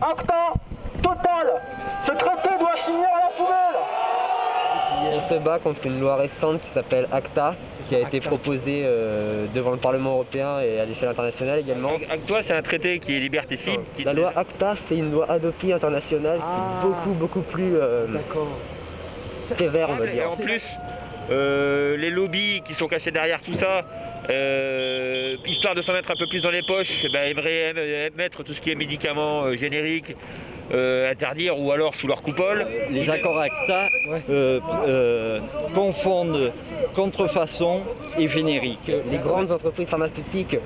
Acta total. Ce traité doit finir à la poubelle. On se bat contre une loi récente qui s'appelle ACTA, qui a été proposée devant le Parlement européen et à l'échelle internationale également. ACTA, c'est un traité qui est liberticide. La loi ACTA, c'est une loi Hadopi internationale qui est beaucoup plus sévère, on va dire. Et en plus, les lobbies qui sont cachés derrière tout ça, histoire de s'en mettre un peu plus dans les poches, aimeraient mettre tout ce qui est médicaments génériques, interdire ou alors sous leur coupole. Les accords ACTA confondent contrefaçon et générique. Les grandes entreprises pharmaceutiques,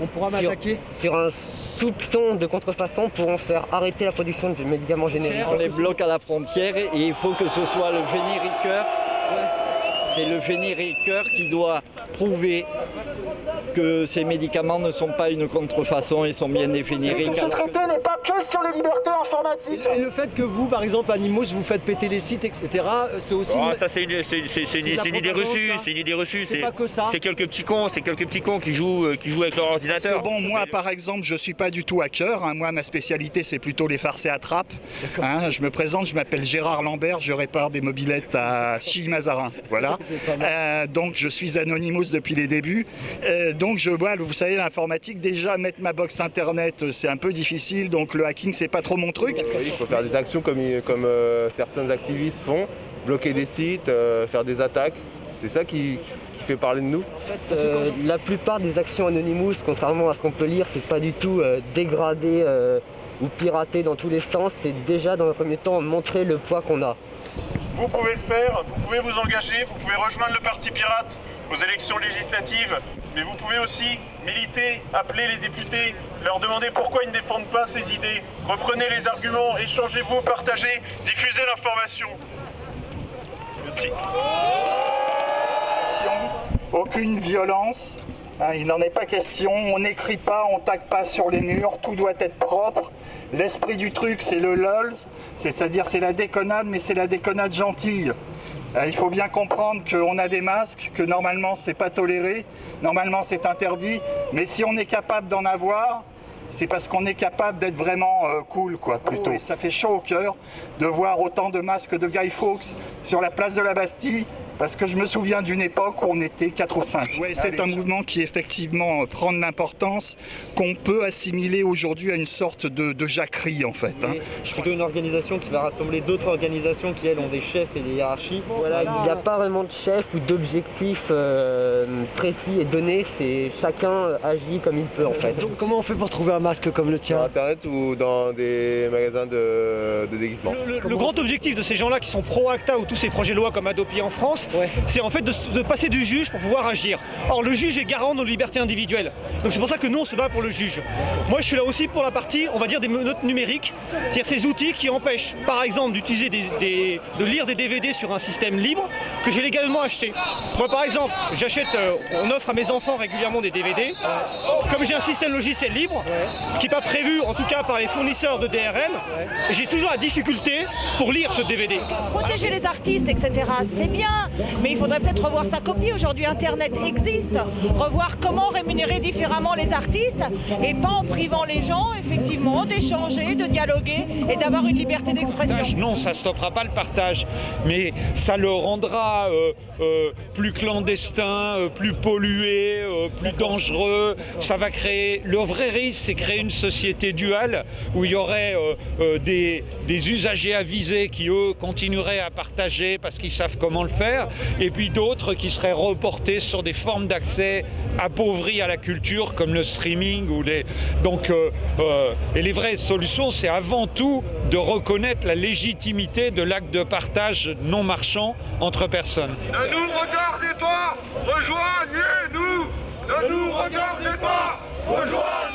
sur un soupçon de contrefaçon, pourront faire arrêter la production de médicaments génériques. On les bloque à la frontière et il faut que ce soit le génériqueur. C'est le génériqueur qui doit prouver que ces médicaments ne sont pas une contrefaçon et sont bien des génériques. Ce traité n'est pas que sur les libertés informatiques. Et le fait que vous, par exemple, Animos, vous faites péter les sites, etc., c'est aussi... Ça, c'est une idée reçue. C'est une idée reçue. C'est pas que ça. C'est quelques petits cons qui jouent avec leur ordinateur. Bon, moi, par exemple, je suis pas du tout hacker. Hein. Moi, ma spécialité, c'est plutôt les farces et attrapes. Hein, je me présente, je m'appelle Gérard Lambert, je répare des mobylettes à Chilly-Mazarin. Voilà. Donc, je suis Anonymous depuis les débuts. Donc, vous savez, l'informatique, déjà, mettre ma box internet, c'est un peu difficile. Donc, le hacking, c'est pas trop mon truc. Il faut faire des actions comme certains activistes font, bloquer des sites, faire des attaques. C'est ça qui fait parler de nous. En fait, la plupart des actions Anonymous, contrairement à ce qu'on peut lire, c'est pas du tout dégradé ou pirater dans tous les sens. C'est déjà, dans un premier temps, montrer le poids qu'on a. Vous pouvez le faire, vous pouvez vous engager, vous pouvez rejoindre le Parti Pirate aux élections législatives, mais vous pouvez aussi militer, appeler les députés, leur demander pourquoi ils ne défendent pas ces idées. Reprenez les arguments, échangez-vous, partagez, diffusez l'information. Merci. Aucune violence, hein, il n'en est pas question, on n'écrit pas, on tague pas sur les murs, tout doit être propre. L'esprit du truc, c'est le LOL, c'est-à-dire c'est la déconnade, mais c'est la déconnade gentille. Il faut bien comprendre qu'on a des masques, que normalement c'est pas toléré, normalement c'est interdit, mais si on est capable d'en avoir, c'est parce qu'on est capable d'être vraiment cool, quoi, plutôt. Et ça fait chaud au cœur de voir autant de masques de Guy Fawkes sur la place de la Bastille, parce que je me souviens d'une époque où on était 4 ou 5. Ouais, c'est un mouvement qui effectivement prend de l'importance, qu'on peut assimiler aujourd'hui à une sorte de jacquerie en fait. Hein. C'est plutôt une organisation qui va rassembler d'autres organisations qui elles ont des chefs et des hiérarchies. Voilà, il n'y a pas vraiment de chef ou d'objectif précis et donné, c'est chacun agit comme il peut en fait. Donc comment on fait pour trouver un masque comme le tien? Sur internet ou dans des magasins de déguisement. Le grand objectif de ces gens-là qui sont pro-ACTA ou tous ces projets de loi comme Hadopi en France, c'est en fait de passer du juge pour pouvoir agir. Or le juge est garant de nos libertés individuelles. Donc c'est pour ça que nous on se bat pour le juge. Moi je suis là aussi pour la partie, on va dire, des menottes numériques, c'est-à-dire ces outils qui empêchent par exemple d'utiliser de lire des DVD sur un système libre que j'ai légalement acheté. Moi par exemple, j'achète, on offre à mes enfants régulièrement des DVD. Comme j'ai un système logiciel libre, qui n'est pas prévu en tout cas par les fournisseurs de DRM, j'ai toujours la difficulté pour lire ce DVD. Protéger les artistes, etc., c'est bien, mais il faudrait peut-être revoir sa copie. Aujourd'hui, Internet existe. Revoir comment rémunérer différemment les artistes et pas en privant les gens, effectivement, d'échanger, de dialoguer et d'avoir une liberté d'expression. Non, ça ne stoppera pas le partage, mais ça le rendra plus clandestin, plus pollué, plus dangereux. Ça va créer... Le vrai risque, c'est créer une société duale où il y aurait des usagers avisés qui, eux, continueraient à partager parce qu'ils savent comment le faire, et puis d'autres qui seraient reportés sur des formes d'accès appauvries à la culture comme le streaming ou les... Donc, et les vraies solutions, c'est avant tout de reconnaître la légitimité de l'acte de partage non marchand entre personnes. Ne nous regardez pas, rejoignez-nous. Ne nous regardez pas, rejoignez-nous.